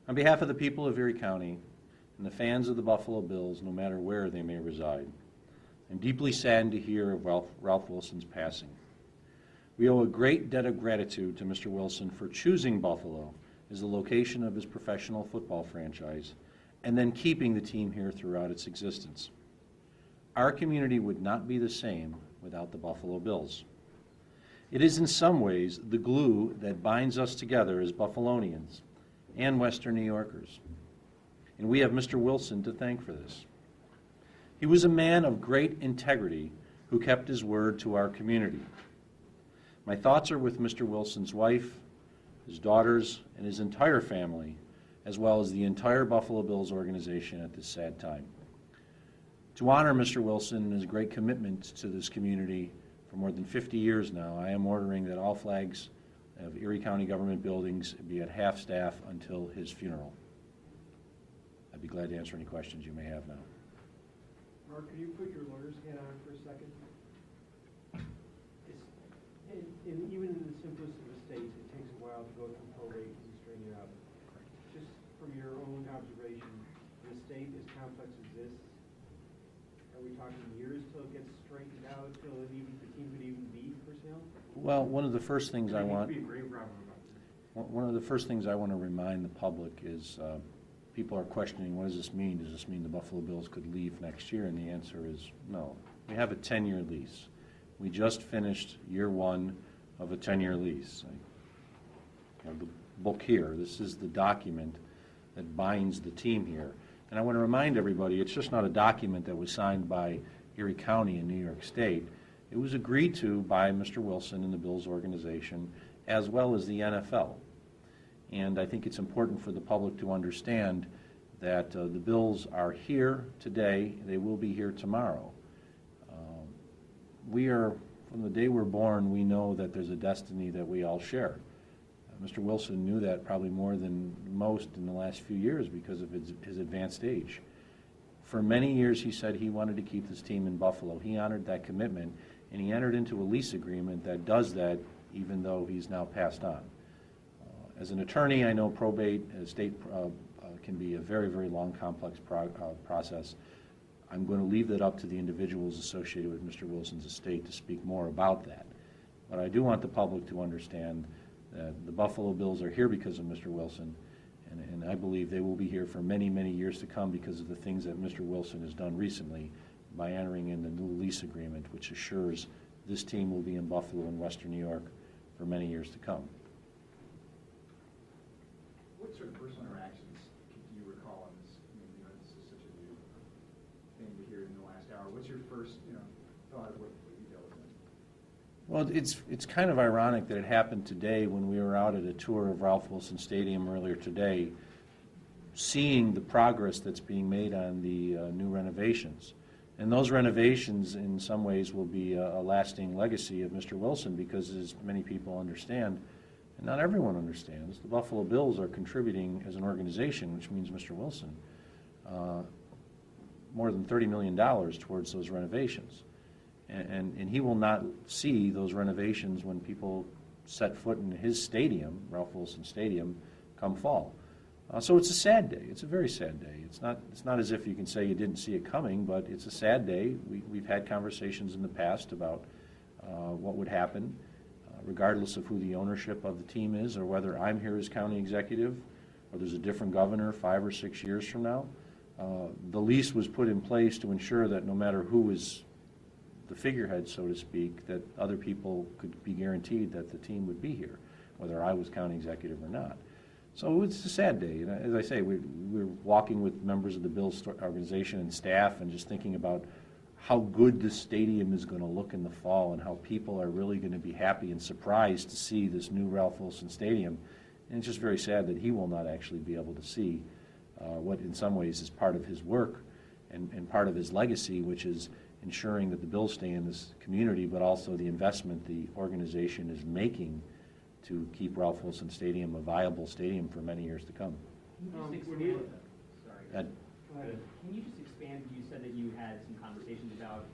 On behalf of the people of Erie County and the fans of the Buffalo Bills, no matter where they may reside, I'm deeply saddened to hear of Ralph Wilson's passing. We owe a great debt of gratitude to Mr. Wilson for choosing Buffalo as the location of his professional football franchise and then keeping the team here throughout its existence. Our community would not be the same without the Buffalo Bills. It is in some ways the glue that binds us together as Buffalonians and Western New Yorkers. And we have Mr. Wilson to thank for this. He was a man of great integrity who kept his word to our community. My thoughts are with Mr. Wilson's wife, his daughters, and his entire family, as well as the entire Buffalo Bills organization at this sad time. To honor Mr. Wilson and his great commitment to this community for more than 50 years now, I am ordering that all flags of Erie County government buildings be at half-staff until his funeral. I'd be glad to answer any questions you may have now. Mark, could you put your lawyer's hat on for a second? Even in the simplest of estates, it takes a while to go through probate and straighten it out. Just from your own observation, an estate as complex as this, are we talking years till it gets straightened out, till the team could even be for sale? Well, one of the first things I want to remind the public is people are questioning, what does this mean? Does this mean the Buffalo Bills could leave next year? And the answer is no. We have a 10-year lease. We just finished year one of a 10-year lease. I have the book here. This is the document that binds the team here. And I want to remind everybody, it's just not a document that was signed by Erie County in New York State. It was agreed to by Mr. Wilson and the Bills organization, as well as the NFL. And I think it's important for the public to understand that the Bills are here today. They will be here tomorrow. We are, from the day we're born, we know that there's a destiny that we all share. Mr. Wilson knew that probably more than most in the last few years because of his advanced age. For many years, he said he wanted to keep this team in Buffalo. He honored that commitment, and he entered into a lease agreement that does that, even though he's now passed on. As an attorney, I know probate, estate can be a very, very long, complex process. I'm going to leave that up to the individuals associated with Mr. Wilson's estate to speak more about that. But I do want the public to understand that the Buffalo Bills are here because of Mr. Wilson, and I believe they will be here for many, many years to come because of the things that Mr. Wilson has done recently by entering in the new lease agreement, which assures this team will be in Buffalo and Western New York for many years to come. What sort of personal interactions do you recall in this? This is such a new thing to hear in the last hour. What's your first, thought of what you dealt with? Well, it's kind of ironic that it happened today when we were out at a tour of Ralph Wilson Stadium earlier today, seeing the progress that's being made on the new renovations. And those renovations, in some ways, will be a lasting legacy of Mr. Wilson because, as many people understand, and not everyone understands, the Buffalo Bills are contributing as an organization, which means Mr. Wilson, more than $30 million towards those renovations. And he will not see those renovations when people set foot in his stadium, Ralph Wilson Stadium, come fall. So it's a sad day. It's a very sad day. It's not as if you can say you didn't see it coming, but it's a sad day. We've had conversations in the past about what would happen, regardless of who the ownership of the team is, or whether I'm here as county executive, or there's a different governor 5 or 6 years from now. The lease was put in place to ensure that no matter who is the figurehead, so to speak, that other people could be guaranteed that the team would be here, whether I was county executive or not. So it's a sad day. And as I say, we're walking with members of the Bills organization and staff and just thinking about how good this stadium is going to look in the fall and how people are really going to be happy and surprised to see this new Ralph Wilson Stadium. And it's just very sad that he will not actually be able to see what in some ways is part of his work and part of his legacy, which is ensuring that the Bills stay in this community, but also the investment the organization is making to keep Ralph Wilson Stadium a viable stadium for many years to come. Can you just expand? You said that you had some conversations about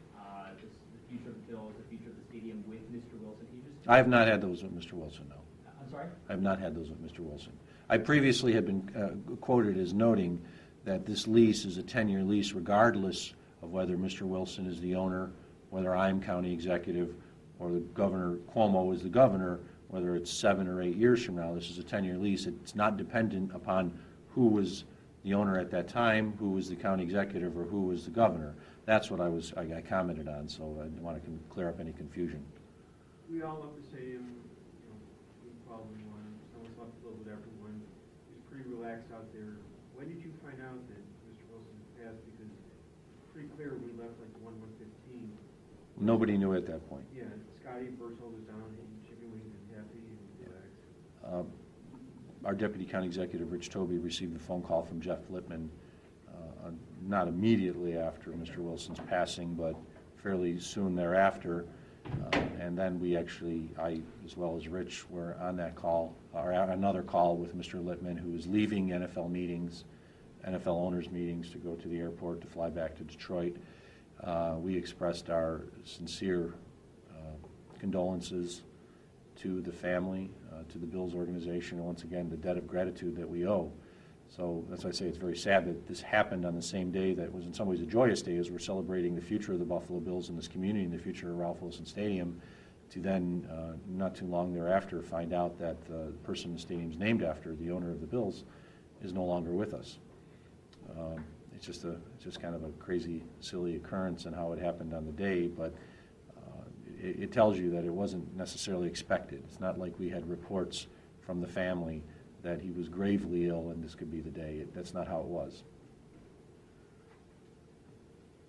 the future of the Bills, the future of the stadium with Mr. Wilson. Can you just? I have not had those with Mr. Wilson, no. I'm sorry? I have not had those with Mr. Wilson. I previously had been quoted as noting that this lease is a 10-year lease regardless of whether Mr. Wilson is the owner, whether I'm county executive, or the Governor Cuomo is the governor, whether it's 7 or 8 years from now. This is a 10-year lease. It's not dependent upon who was the owner at that time, who was the county executive, or who was the governor. That's what I commented on, so I want to clear up any confusion. We all love the stadium, you know, we probably won, some of us love to live with everyone. It's pretty relaxed out there. When did you find out that Mr. Wilson passed? Because it's pretty clear we left like 1/115. Nobody knew at that point. Yeah, Scotty Burchell was down eating chicken wings and happy and relaxed. Our Deputy County Executive, Rich Tobey, received a phone call from Jeff Lippman, not immediately after Mr. Wilson's passing, but fairly soon thereafter. And then we actually, I as well as Rich, were on that call, or another call with Mr. Lippman, who was leaving NFL meetings, NFL owners meetings, to go to the airport to fly back to Detroit. We expressed our sincere condolences to the family, to the Bills organization, and once again, the debt of gratitude that we owe. So that's why I say it's very sad that this happened on the same day that was in some ways a joyous day, as we're celebrating the future of the Buffalo Bills in this community and the future of Ralph Wilson Stadium, to then, not too long thereafter, find out that the person the stadium's named after, the owner of the Bills, is no longer with us. It's just kind of a crazy, silly occurrence and how it happened on the day, but it tells you that it wasn't necessarily expected. It's not like we had reports from the family that he was gravely ill and this could be the day. That's not how it was.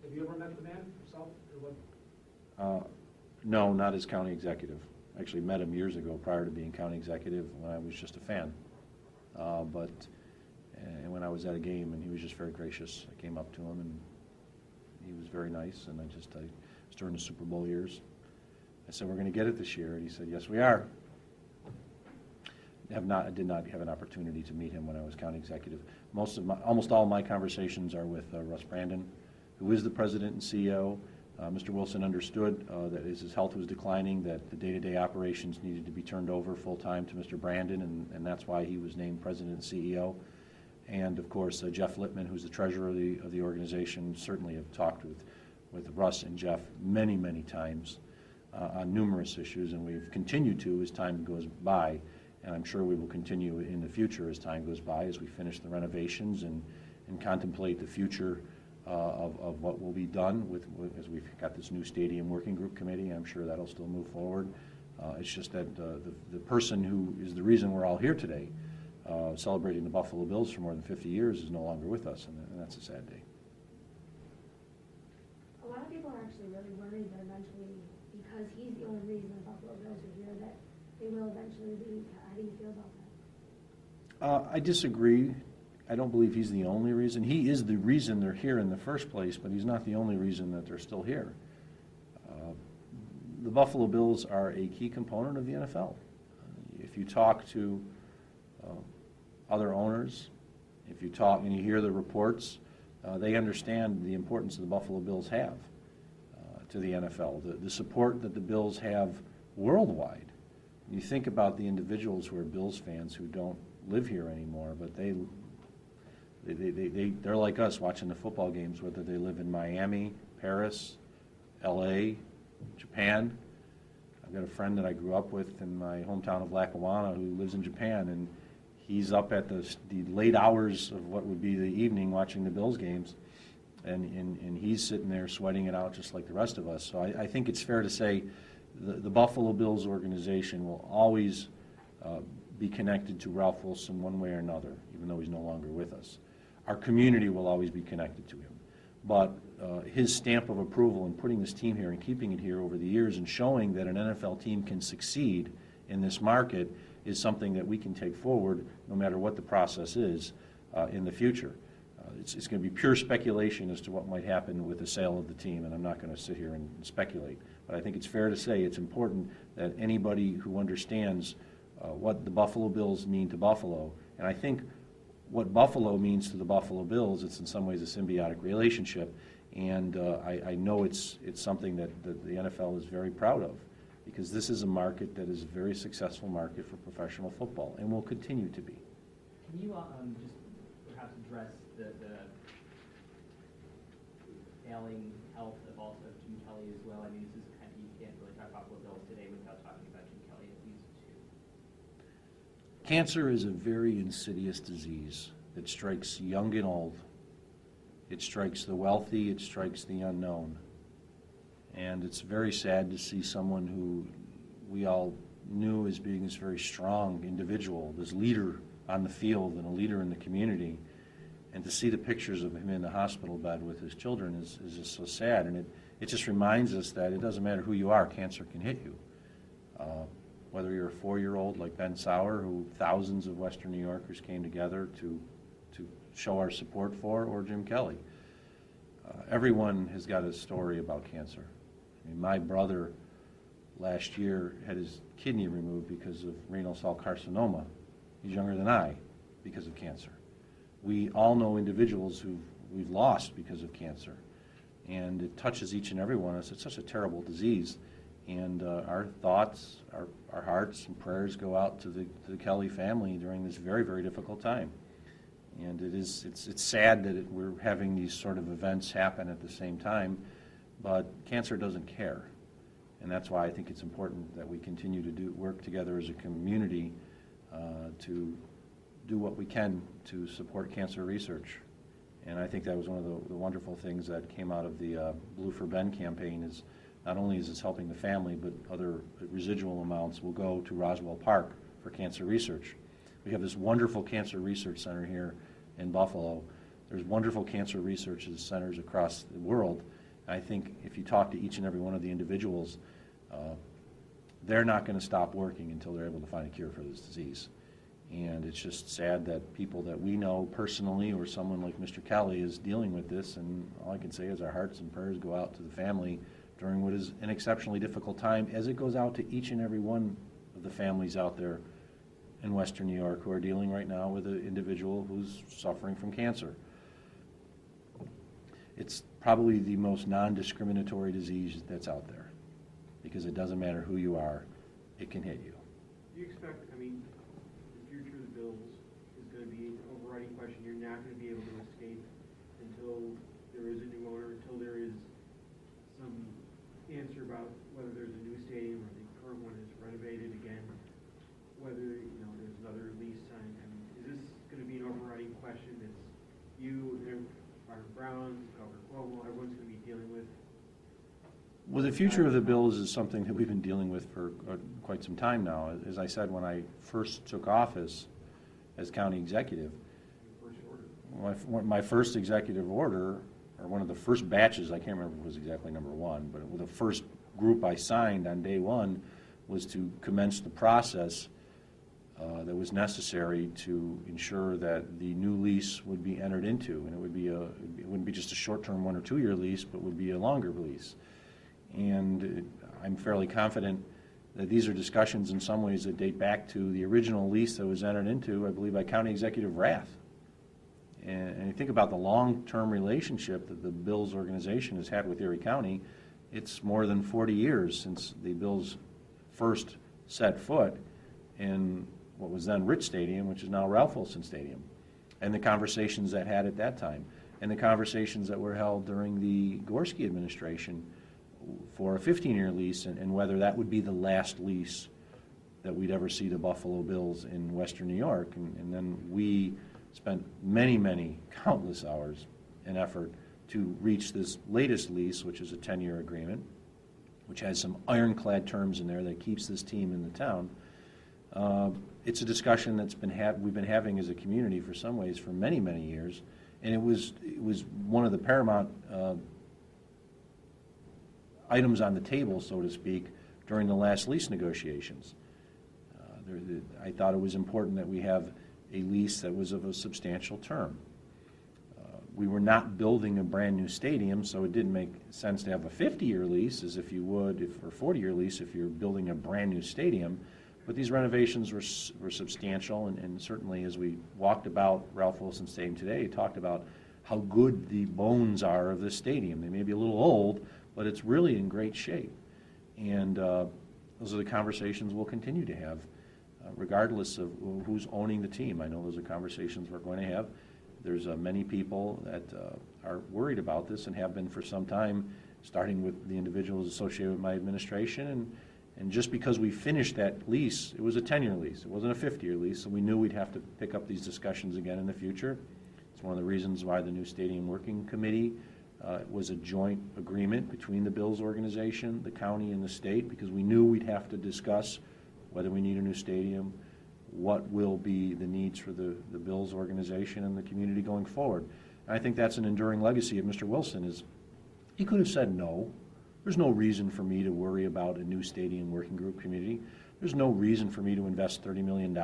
Have you ever met the man yourself? Or what? No, not as county executive. I actually met him years ago prior to being county executive when I was just a fan. But when I was at a game, and he was just very gracious. I came up to him and he was very nice, and it was during the Super Bowl years. I said, "We're going to get it this year," and he said, "Yes, we are." I did not have an opportunity to meet him when I was county executive. Almost all of my conversations are with Russ Brandon, who is the president and CEO. Mr. Wilson understood that as his health was declining, that the day-to-day operations needed to be turned over full-time to Mr. Brandon, and that's why he was named president and CEO. And, of course, Jeff Lippman, who's the treasurer of the organization, certainly have talked with Russ and Jeff many, many times on numerous issues, and we've continued to as time goes by. And I'm sure we will continue in the future as time goes by, as we finish the renovations and contemplate the future of what will be done as we've got this new stadium working group committee. I'm sure that'll still move forward. It's just that the person who is the reason we're all here today, celebrating the Buffalo Bills for more than 50 years, is no longer with us, and that's a sad day. A lot of people are actually really worried that eventually, because he's the only reason the Buffalo Bills are here, that they will eventually leave. How do you feel about that? I disagree. I don't believe he's the only reason. He is the reason they're here in the first place, but he's not the only reason that they're still here. The Buffalo Bills are a key component of the NFL. If you talk to other owners, if you talk and you hear the reports, they understand the importance the Buffalo Bills have to the NFL, the support that the Bills have worldwide. You think about the individuals who are Bills fans who don't live here anymore, but they're like us watching the football games, whether they live in Miami, Paris, L.A., Japan. I've got a friend that I grew up with in my hometown of Lackawanna who lives in Japan, and he's up at the late hours of what would be the evening watching the Bills games, and he's sitting there sweating it out just like the rest of us. So I think it's fair to say the Buffalo Bills organization will always be connected to Ralph Wilson one way or another, even though he's no longer with us. Our community will always be connected to him. But his stamp of approval in putting this team here and keeping it here over the years and showing that an NFL team can succeed in this market is something that we can take forward no matter what the process is in the future. It's going to be pure speculation as to what might happen with the sale of the team, and I'm not going to sit here and speculate. But I think it's fair to say it's important that anybody who understands what the Buffalo Bills mean to Buffalo, and I think what Buffalo means to the Buffalo Bills, it's in some ways a symbiotic relationship, and I know it's something that the NFL is very proud of. because this is a market that is a very successful market for professional football and will continue to be. Can you just perhaps address the failing health of also Jim Kelly as well? I mean, this is kind of, you can't really talk about Buffalo Bills today without talking about Jim Kelly at least too. Cancer is a very insidious disease that strikes young and old. It strikes the wealthy, it strikes the unknown. And it's very sad to see someone who we all knew as being this very strong individual, this leader on the field and a leader in the community, and to see the pictures of him in the hospital bed with his children is just so sad. And it just reminds us that it doesn't matter who you are, cancer can hit you. Whether you're a 4-year-old like Ben Sauer, who thousands of Western New Yorkers came together to show our support for, or Jim Kelly. Everyone has got a story about cancer. I mean, my brother last year had his kidney removed because of renal cell carcinoma. He's younger than I because of cancer. We all know individuals who we've lost because of cancer, and it touches each and every one of us. It's such a terrible disease, and our thoughts, our hearts and prayers go out to the Kelly family during this very, very difficult time. And it's sad that we're having these sort of events happen at the same time, but cancer doesn't care. And that's why I think it's important that we continue to work together as a community to do what we can to support cancer research. And I think that was one of the wonderful things that came out of the Blue for Ben campaign, is not only is this helping the family, but other residual amounts will go to Roswell Park for cancer research. We have this wonderful cancer research center here in Buffalo. There's wonderful cancer research centers across the world. I think if you talk to each and every one of the individuals, they're not going to stop working until they're able to find a cure for this disease. And it's just sad that people that we know personally, or someone like Mr. Kelly, is dealing with this, and all I can say is our hearts and prayers go out to the family during what is an exceptionally difficult time, as it goes out to each and every one of the families out there in Western New York who are dealing right now with an individual who's suffering from cancer. It's probably the most non-discriminatory disease that's out there, because it doesn't matter who you are, it can hit you. Do you expect, I mean, the future of the Bills is going to be an overriding question. You're not going to be able to escape until there is a new owner, until there is some answer about whether there's a new stadium or the current one is renovated again, whether, you know, there's another lease signed. I mean, is this going to be an overriding question that's you, Byron Brown, Governor Cuomo, everyone's going to be dealing with? Well, the future of the Bills is something that we've been dealing with for quite some time now. As I said, when I first took office as county executive, my first executive order, or one of the first batches, I can't remember if it was exactly number one, but the first group I signed on day one was to commence the process that was necessary to ensure that the new lease would be entered into, and it wouldn't be just a short-term 1 or 2 year lease, but would be a longer lease. And I'm fairly confident that these are discussions in some ways that date back to the original lease that was entered into, I believe, by County Executive Rath. And you think about the long-term relationship that the Bills organization has had with Erie County. It's more than 40 years since the Bills first set foot in what was then Rich Stadium, which is now Ralph Wilson Stadium, and the conversations that had at that time, and the conversations that were held during the Gorski administration for a 15-year lease, and whether that would be the last lease that we'd ever see the Buffalo Bills in Western New York. And then we spent many, many, countless hours and effort to reach this latest lease, which is a 10-year agreement, which has some ironclad terms in there that keeps this team in the town. It's a discussion that's we've been having as a community for some ways for many, many years, and it was one of the paramount items on the table, so to speak, during the last lease negotiations. I thought it was important that we have a lease that was of a substantial term. We were not building a brand new stadium, so it didn't make sense to have a 50-year lease as if you would, or 40-year lease if you're building a brand new stadium. But these renovations were substantial, and certainly as we walked about Ralph Wilson Stadium today, talked about how good the bones are of this stadium. They may be a little old, but it's really in great shape. And those are the conversations we'll continue to have, regardless of who's owning the team. I know those are conversations we're going to have. There's many people that are worried about this and have been for some time, starting with the individuals associated with my administration. And just because we finished that lease, it was a 10-year lease. It wasn't a 50-year lease, so we knew we'd have to pick up these discussions again in the future. It's one of the reasons why the new Stadium Working Committee was a joint agreement between the Bills organization, the county, and the state, because we knew we'd have to discuss whether we need a new stadium, what will be the needs for the Bills organization and the community going forward. And I think that's an enduring legacy of Mr. Wilson. Is he could have said no. There's no reason for me to worry about a new stadium working group community. There's no reason for me to invest $30 million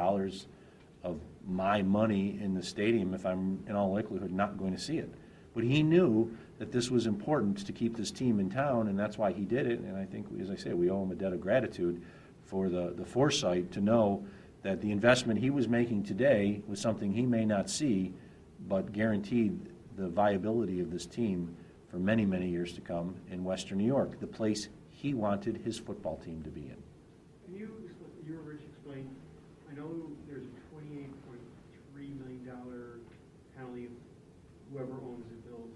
of my money in the stadium if I'm, in all likelihood, not going to see it. But he knew that this was important to keep this team in town, and that's why he did it. And I think, as I say, we owe him a debt of gratitude for the foresight to know that the investment he was making today was something he may not see, but guaranteed the viability of this team for many, many years to come in Western New York, the place he wanted his football team to be in. Can you, Rich, explain, I know there's a $28.3 million penalty if whoever owns the Bills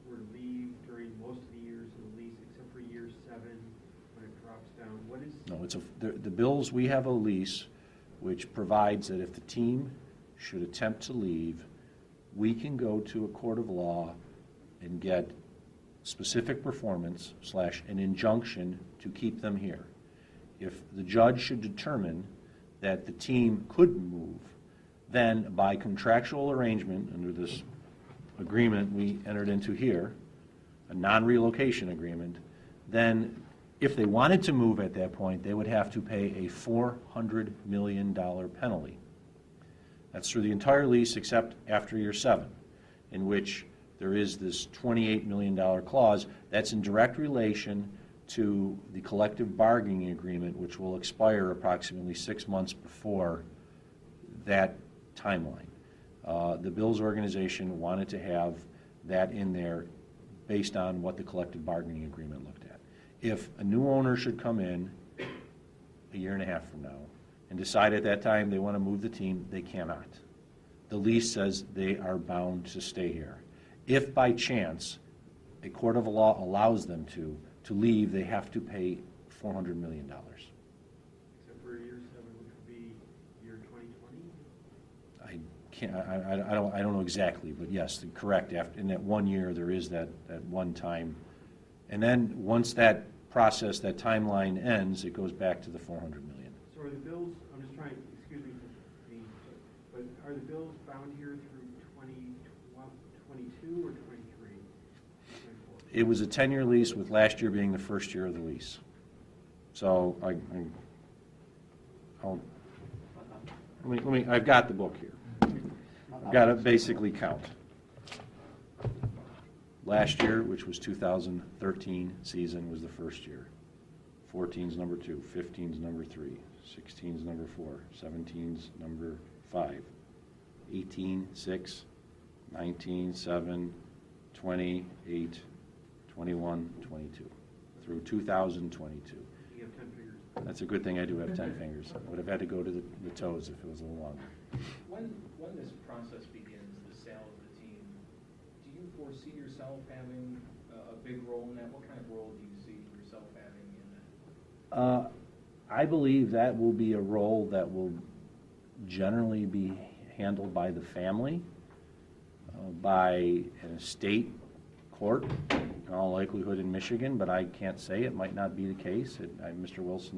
were to leave during most of the years of the lease, except for year 7 when it drops down. What is? No, it's the Bills, we have a lease which provides that if the team should attempt to leave, we can go to a court of law and get specific performance / an injunction to keep them here. If the judge should determine that the team could move, then by contractual arrangement under this agreement we entered into here, a non-relocation agreement, then if they wanted to move at that point, they would have to pay a $400 million penalty. That's through the entire lease except after year 7, in which there is this $28 million clause that's in direct relation to the collective bargaining agreement, which will expire approximately 6 months before that timeline. The Bills organization wanted to have that in there based on what the collective bargaining agreement looked at. If a new owner should come in a year and a half from now and decide at that time they want to move the team, they cannot. The lease says they are bound to stay here. If by chance a court of law allows them to leave, they have to pay $400 million. Except for year 7, which would be year 2020? I can't. I don't know exactly, but yes, correct. After in that 1 year, there is that one time, and then once that process, that timeline ends, it goes back to the $400 million. So are the Bills? I'm just trying. Excuse me, but are the Bills bound here through 2022 or 23? It was a 10-year lease, with last year being the first year of the lease. So I've got the book here. I've got to basically count. Last year, which was 2013 season, was the first year. 14's number 2, 15's number 3, 16's number 4, 17's number 5, 18, 6, 19, 7, 20, 8, 21, 22, through 2022. You have 10 fingers. That's a good thing I do have 10 fingers. I would have had to go to the toes if it was a little longer. When this process begins, the sale of the team, do you foresee yourself having a big role in that? What kind of role do you see yourself having in that? I believe that will be a role that will generally be handled by the family, by an estate court, in all likelihood in Michigan, but I can't say. It might not be the case. Mr. Wilson